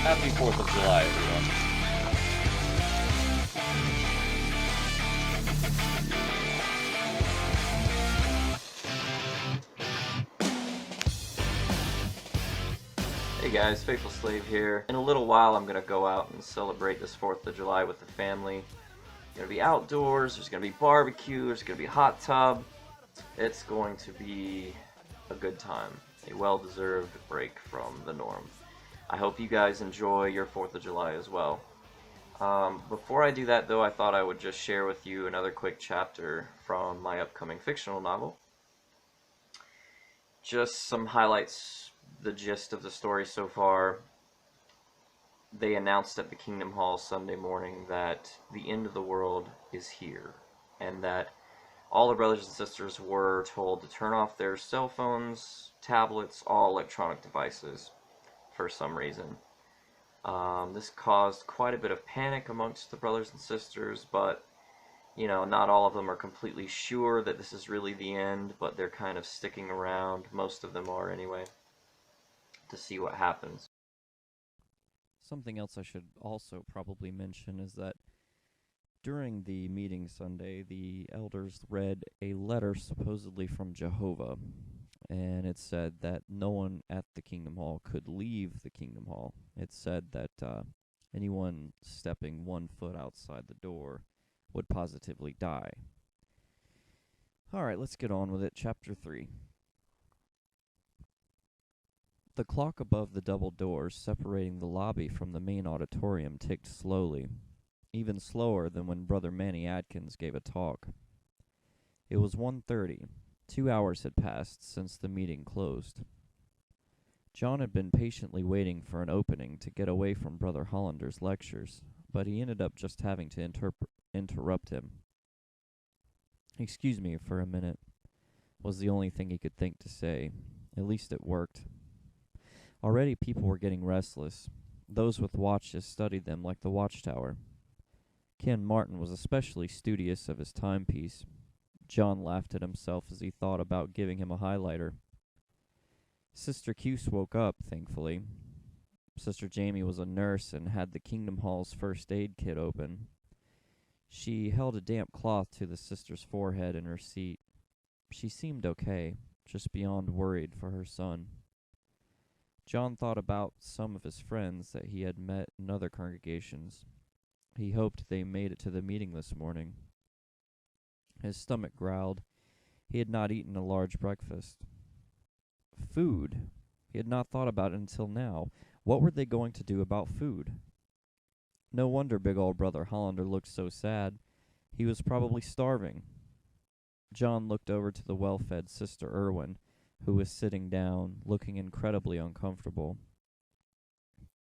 Happy 4th of July, everyone. Hey guys, Faithful Slave here. In a little while I'm going to go out and celebrate this 4th of July with the family. Going to be outdoors, there's going to be barbecue, there's going to be hot tub. It's going to be a good time. A well-deserved break from the norm. I hope you guys enjoy your 4th of July as well. Before I do that though, I thought I would just share with you another quick chapter from my upcoming fictional novel. Just some highlights, the gist of the story so far. They announced at the Kingdom Hall Sunday morning that the end of the world is here, and that all the brothers and sisters were told to turn off their cell phones, tablets, all electronic devices for some reason. This caused quite a bit of panic amongst the brothers and sisters, but not all of them are completely sure that this is really the end, but they're kind of sticking around, most of them are anyway, to see what happens. Something else I should also probably mention is that during the meeting Sunday, the elders read a letter supposedly from Jehovah, and it said that no one at the Kingdom Hall could leave the Kingdom Hall. It said that anyone stepping 1 foot outside the door would positively die. Alright, let's get on with it. Chapter 3. The clock above the double doors separating the lobby from the main auditorium ticked slowly, even slower than when Brother Manny Adkins gave a talk. It was 1:30. 2 hours had passed since the meeting closed. John had been patiently waiting for an opening to get away from Brother Hollander's lectures, but he ended up just having to interrupt him. "Excuse me for a minute," was the only thing he could think to say. At least it worked. Already people were getting restless. Those with watches studied them like the watchtower. Ken Martin was especially studious of his timepiece. John laughed at himself as he thought about giving him a highlighter. Sister Cuse woke up, thankfully. Sister Jamie was a nurse and had the Kingdom Hall's first aid kit open. She held a damp cloth to the sister's forehead in her seat. She seemed okay, just beyond worried for her son. John thought about some of his friends that he had met in other congregations. He hoped they made it to the meeting this morning. His stomach growled. He had not eaten a large breakfast. Food. He had not thought about it until now. What were they going to do about food? No wonder big old Brother Hollander looked so sad. He was probably starving. John looked over to the well-fed Sister Irwin, who was sitting down, looking incredibly uncomfortable.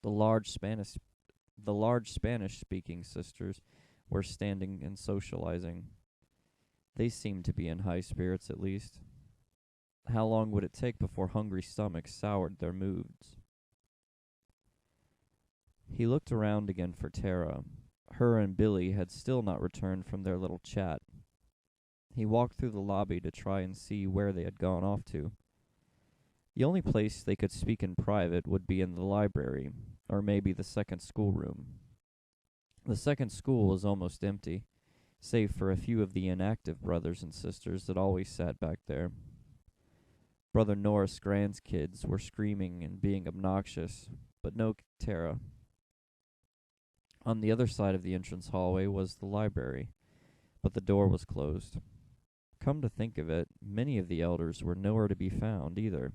The large Spanish-speaking sisters were standing and socializing. They seemed to be in high spirits, at least. How long would it take before hungry stomachs soured their moods? He looked around again for Tara. Her and Billy had still not returned from their little chat. He walked through the lobby to try and see where they had gone off to. The only place they could speak in private would be in the library, or maybe the second schoolroom. The second school was almost empty, save for a few of the inactive brothers and sisters that always sat back there. Brother Norris Grant's kids were screaming and being obnoxious, but no Tara. On the other side of the entrance hallway was the library, but the door was closed. Come to think of it, many of the elders were nowhere to be found either.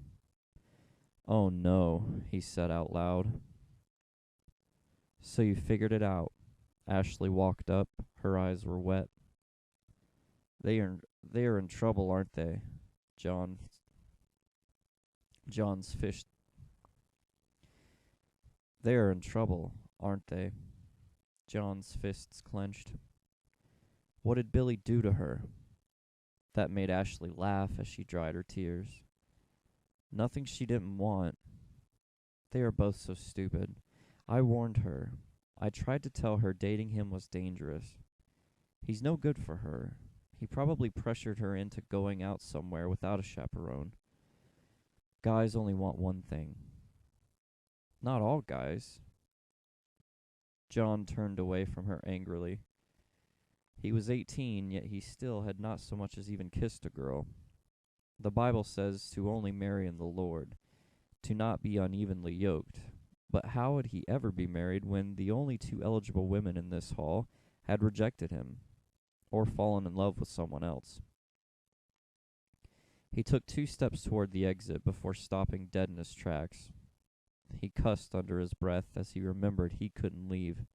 "Oh no," he said out loud. "So you figured it out." Ashley walked up. Her eyes were wet. They are in trouble, aren't they?" John's fish. "They are in trouble, aren't they?" John's fists clenched. "What did Billy do to her?" That made Ashley laugh as she dried her tears. "Nothing she didn't want. They are both so stupid. I warned her. I tried to tell her dating him was dangerous. He's no good for her. He probably pressured her into going out somewhere without a chaperone. Guys only want one thing." "Not all guys." John turned away from her angrily. He was 18, yet he still had not so much as even kissed a girl. The Bible says to only marry in the Lord, to not be unevenly yoked. But how would he ever be married when the only two eligible women in this hall had rejected him, or fallen in love with someone else? He took 2 steps toward the exit before stopping dead in his tracks. He cussed under his breath as he remembered he couldn't leave.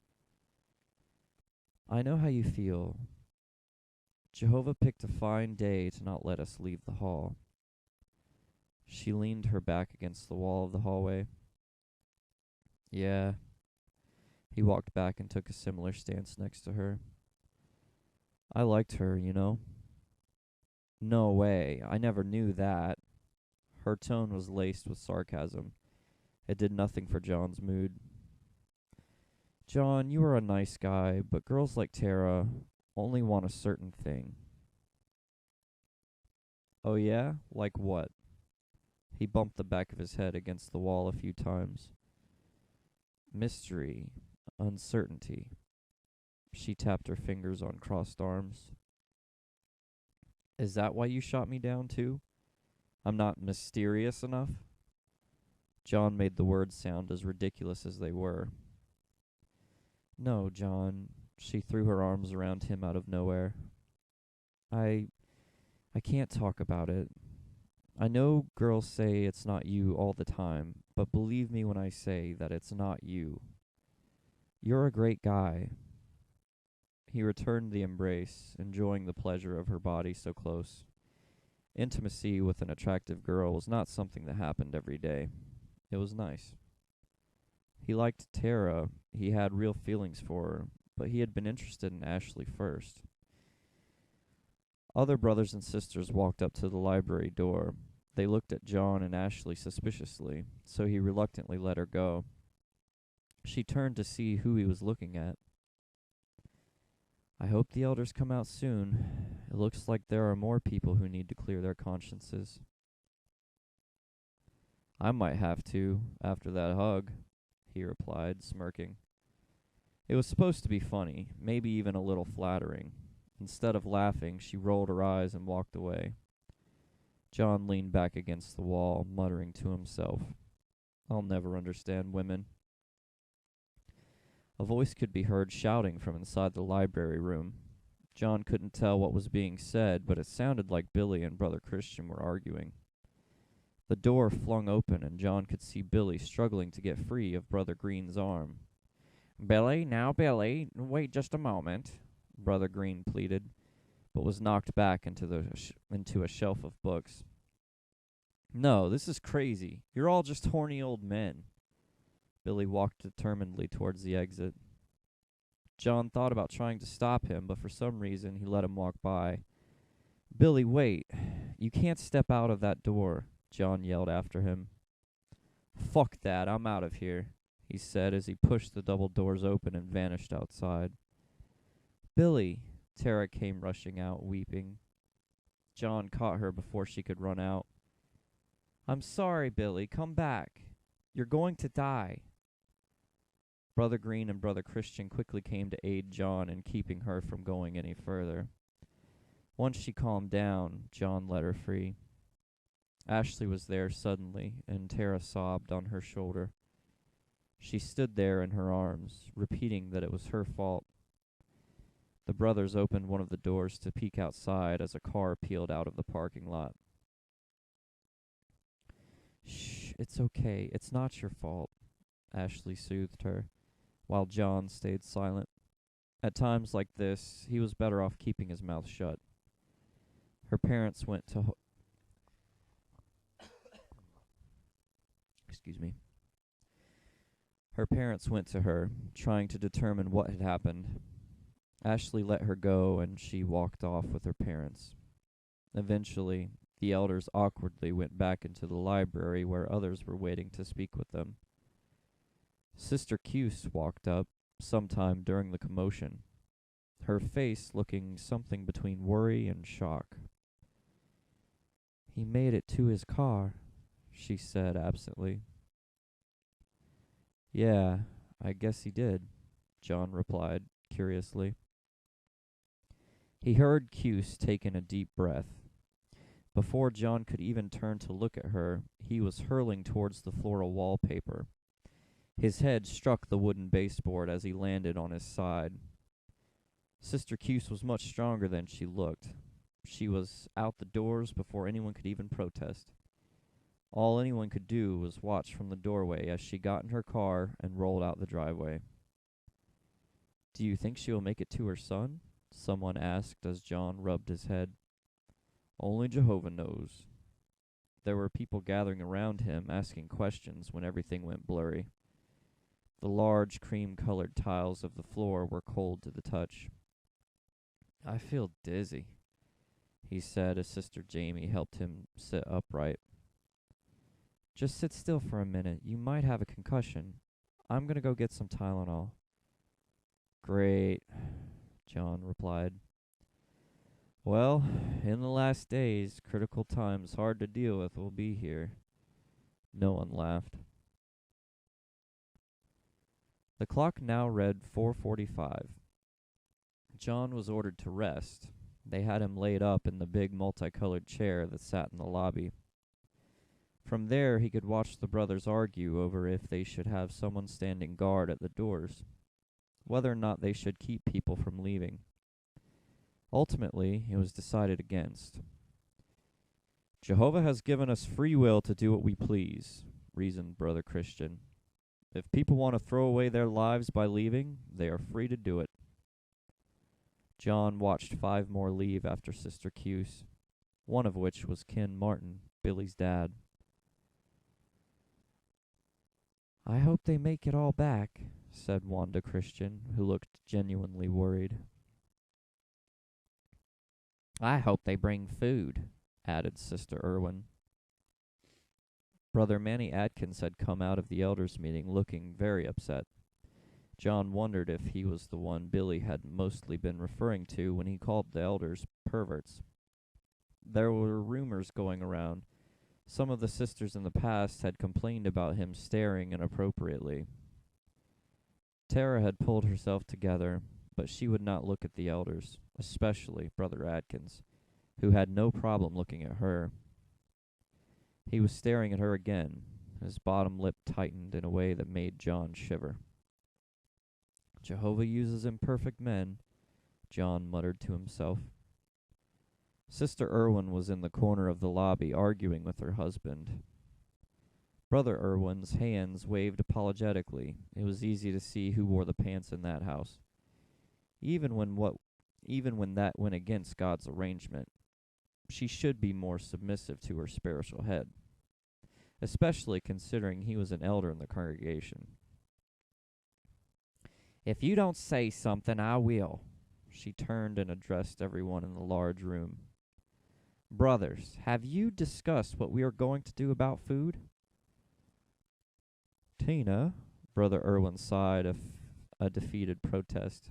I know how you feel. Jehovah picked a fine day to not let us leave the hall. She leaned her back against the wall of the hallway. Yeah. He walked back and took a similar stance next to her. I liked her, you know. No way, I never knew that. Her tone was laced with sarcasm. It did nothing for John's mood. John, you are a nice guy, but girls like Tara only want a certain thing. Oh yeah? Like what? He bumped the back of his head against the wall a few times. Mystery, uncertainty. She tapped her fingers on crossed arms. Is that why you shot me down too? I'm not mysterious enough? John made the words sound as ridiculous as they were. No, John. She threw her arms around him out of nowhere. I can't talk about it. I know girls say it's not you all the time, but believe me when I say that it's not you. You're a great guy. He returned the embrace, enjoying the pleasure of her body so close. Intimacy with an attractive girl was not something that happened every day. It was nice. He liked Tara. He had real feelings for her, but he had been interested in Ashley first. Other brothers and sisters walked up to the library door. They looked at John and Ashley suspiciously, so he reluctantly let her go. She turned to see who he was looking at. I hope the elders come out soon. It looks like there are more people who need to clear their consciences. I might have to, after that hug, he replied, smirking. It was supposed to be funny, maybe even a little flattering. Instead of laughing, she rolled her eyes and walked away. John leaned back against the wall, muttering to himself, I'll never understand women. A voice could be heard shouting from inside the library room. John couldn't tell what was being said, but it sounded like Billy and Brother Christian were arguing. The door flung open, and John could see Billy struggling to get free of Brother Green's arm. Billy, now Billy, wait just a moment, Brother Green pleaded, but was knocked back into a shelf of books. No, this is crazy. You're all just horny old men. Billy walked determinedly towards the exit. John thought about trying to stop him, but for some reason he let him walk by. Billy, wait. You can't step out of that door, John yelled after him. Fuck that, I'm out of here, he said as he pushed the double doors open and vanished outside. Billy, Tara came rushing out, weeping. John caught her before she could run out. I'm sorry, Billy, come back. You're going to die. Brother Green and Brother Christian quickly came to aid John in keeping her from going any further. Once she calmed down, John let her free. Ashley was there suddenly, and Tara sobbed on her shoulder. She stood there in her arms, repeating that it was her fault. The brothers opened one of the doors to peek outside as a car peeled out of the parking lot. Shh, it's okay. It's not your fault, Ashley soothed her, while John stayed silent. At times like this, he was better off keeping his mouth shut. Her parents went to Her parents went to her, trying to determine what had happened. Ashley let her go, and she walked off with her parents. Eventually, the elders awkwardly went back into the library where others were waiting to speak with them. Sister Cuse walked up sometime during the commotion, her face looking something between worry and shock. He made it to his car, she said absently. Yeah, I guess he did, John replied, curiously. He heard Cuse take in a deep breath. Before John could even turn to look at her, he was hurling towards the floral wallpaper. His head struck the wooden baseboard as he landed on his side. Sister Cuse was much stronger than she looked. She was out the doors before anyone could even protest. All anyone could do was watch from the doorway as she got in her car and rolled out the driveway. "Do you think she will make it to her son?" someone asked as John rubbed his head. "Only Jehovah knows." There were people gathering around him, asking questions when everything went blurry. The large cream-colored tiles of the floor were cold to the touch. "I feel dizzy," he said as Sister Jamie helped him sit upright. "Just sit still for a minute. You might have a concussion. I'm going to go get some Tylenol." "Great," John replied. "Well, in the last days, critical times hard to deal with will be here." No one laughed. The clock now read 4:45. John was ordered to rest. They had him laid up in the big multicolored chair that sat in the lobby. From there he could watch the brothers argue over if they should have someone standing guard at the doors, whether or not they should keep people from leaving. Ultimately, it was decided against. "Jehovah has given us free will to do what we please," reasoned Brother Christian. "If people want to throw away their lives by leaving, they are free to do it." John watched 5 more leave after Sister Cuse, one of which was Ken Martin, Billy's dad. "I hope they make it all back," said Wanda Christian, who looked genuinely worried. "I hope they bring food," added Sister Irwin. Brother Manny Atkins had come out of the elders' meeting looking very upset. John wondered if he was the one Billy had mostly been referring to when he called the elders perverts. There were rumors going around. Some of the sisters in the past had complained about him staring inappropriately. Tara had pulled herself together, but she would not look at the elders, especially Brother Atkins, who had no problem looking at her. He was staring at her again. His bottom lip tightened in a way that made John shiver. "Jehovah uses imperfect men," John muttered to himself. Sister Irwin was in the corner of the lobby arguing with her husband. Brother Irwin's hands waved apologetically. It was easy to see who wore the pants in that house. Even when that went against God's arrangement, she should be more submissive to her spiritual head, especially considering he was an elder in the congregation. "If you don't say something, I will." She turned and addressed everyone in the large room. "Brothers, have you discussed what we are going to do about food?" "Tina," Brother Irwin sighed a defeated protest.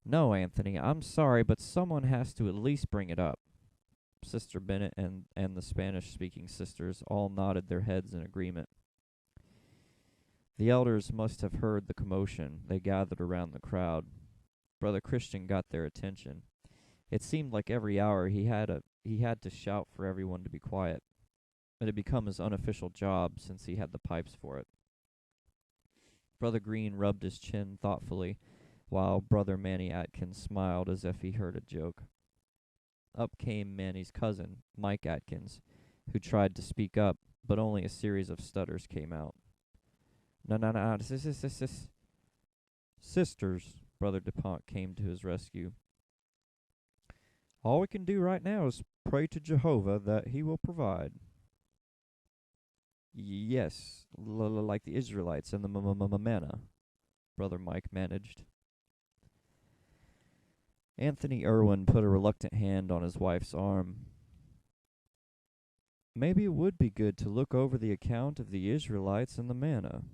"No, Anthony, I'm sorry, but someone has to at least bring it up." Sister Bennett and the Spanish-speaking sisters all nodded their heads in agreement. The elders must have heard the commotion. They gathered around the crowd. Brother Christian got their attention. It seemed like every hour he had to shout for everyone to be quiet. It had become his unofficial job since he had the pipes for it. Brother Green rubbed his chin thoughtfully, while Brother Manny Atkins smiled as if he heard a joke. Up came Manny's cousin, Mike Atkins, who tried to speak up, but only a series of stutters came out. No, sisters, Brother DuPont came to his rescue. "All we can do right now is pray to Jehovah that he will provide." "Yes, like the Israelites and the manna," Brother Mike managed. Anthony Irwin put a reluctant hand on his wife's arm. "Maybe it would be good to look over the account of the Israelites and the manna.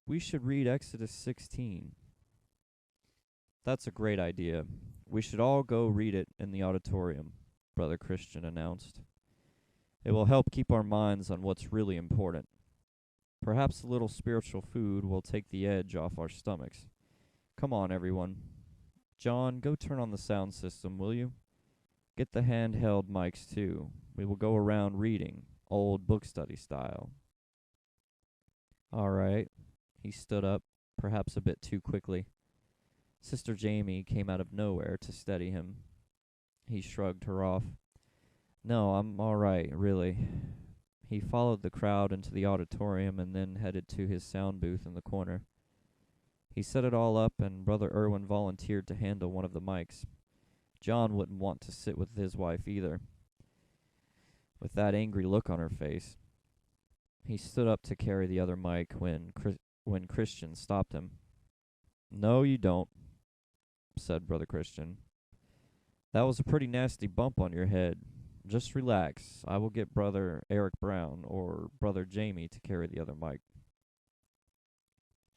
We should read Exodus 16. "That's a great idea. We should all go read it in the auditorium," Brother Christian announced. "It will help keep our minds on what's really important. Perhaps a little spiritual food will take the edge off our stomachs. Come on, everyone. John, go turn on the sound system, will you? Get the handheld mics, too. We will go around reading, old book study style. All right. He stood up, perhaps a bit too quickly. Sister Jamie came out of nowhere to steady him. He shrugged her off. No, I'm all right, really. He followed the crowd into the auditorium and then headed to his sound booth in the corner. He set it all up, and Brother Irwin volunteered to handle one of the mics. John wouldn't want to sit with his wife either, with that angry look on her face. He stood up to carry the other mic when Christian stopped him. No, you don't, said Brother Christian. That was a pretty nasty bump on your head. Just relax. I will get Brother Eric Brown or Brother Jamie to carry the other mic.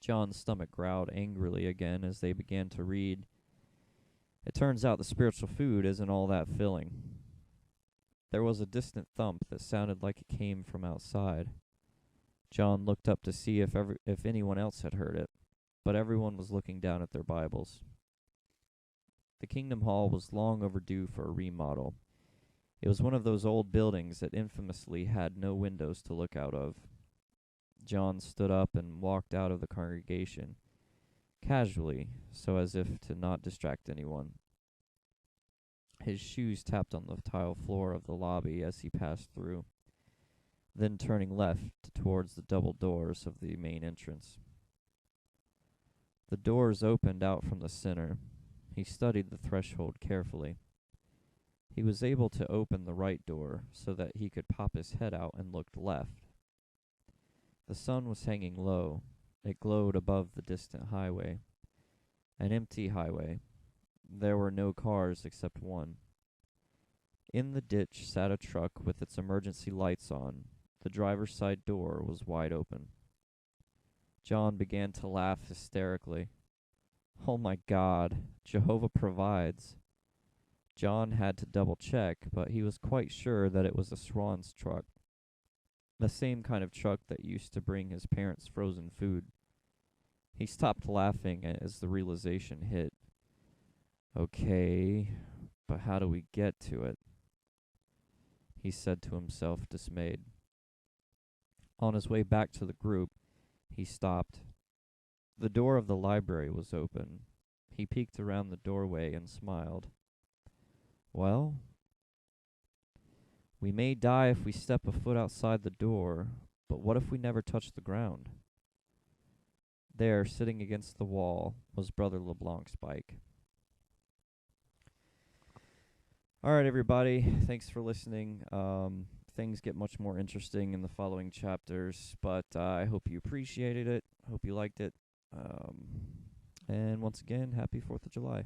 John's stomach growled angrily again as they began to read. It turns out the spiritual food isn't all that filling. There was a distant thump that sounded like it came from outside. John looked up to see if anyone else had heard it, but everyone was looking down at their Bibles. The Kingdom Hall was long overdue for a remodel. It was one of those old buildings that infamously had no windows to look out of. John stood up and walked out of the congregation, casually, so as if to not distract anyone. His shoes tapped on the tile floor of the lobby as he passed through, then turning left towards the double doors of the main entrance. The doors opened out from the center. He studied the threshold carefully. He was able to open the right door so that he could pop his head out and look left. The sun was hanging low. It glowed above the distant highway. An empty highway. There were no cars except one. In the ditch sat a truck with its emergency lights on. The driver's side door was wide open. John began to laugh hysterically. Oh my God, Jehovah provides. John had to double check, but he was quite sure that it was a Schwann's truck. The same kind of truck that used to bring his parents frozen food. He stopped laughing as the realization hit. Okay, but how do we get to it? He said to himself, dismayed. On his way back to the group, he stopped. The door of the library was open. He peeked around the doorway and smiled. Well, we may die if we step a foot outside the door, but what if we never touch the ground? There, sitting against the wall, was Brother LeBlanc's bike. All right, everybody, thanks for listening. Things get much more interesting in the following chapters, but I hope you appreciated it. Hope you liked it. And once again, happy 4th of July.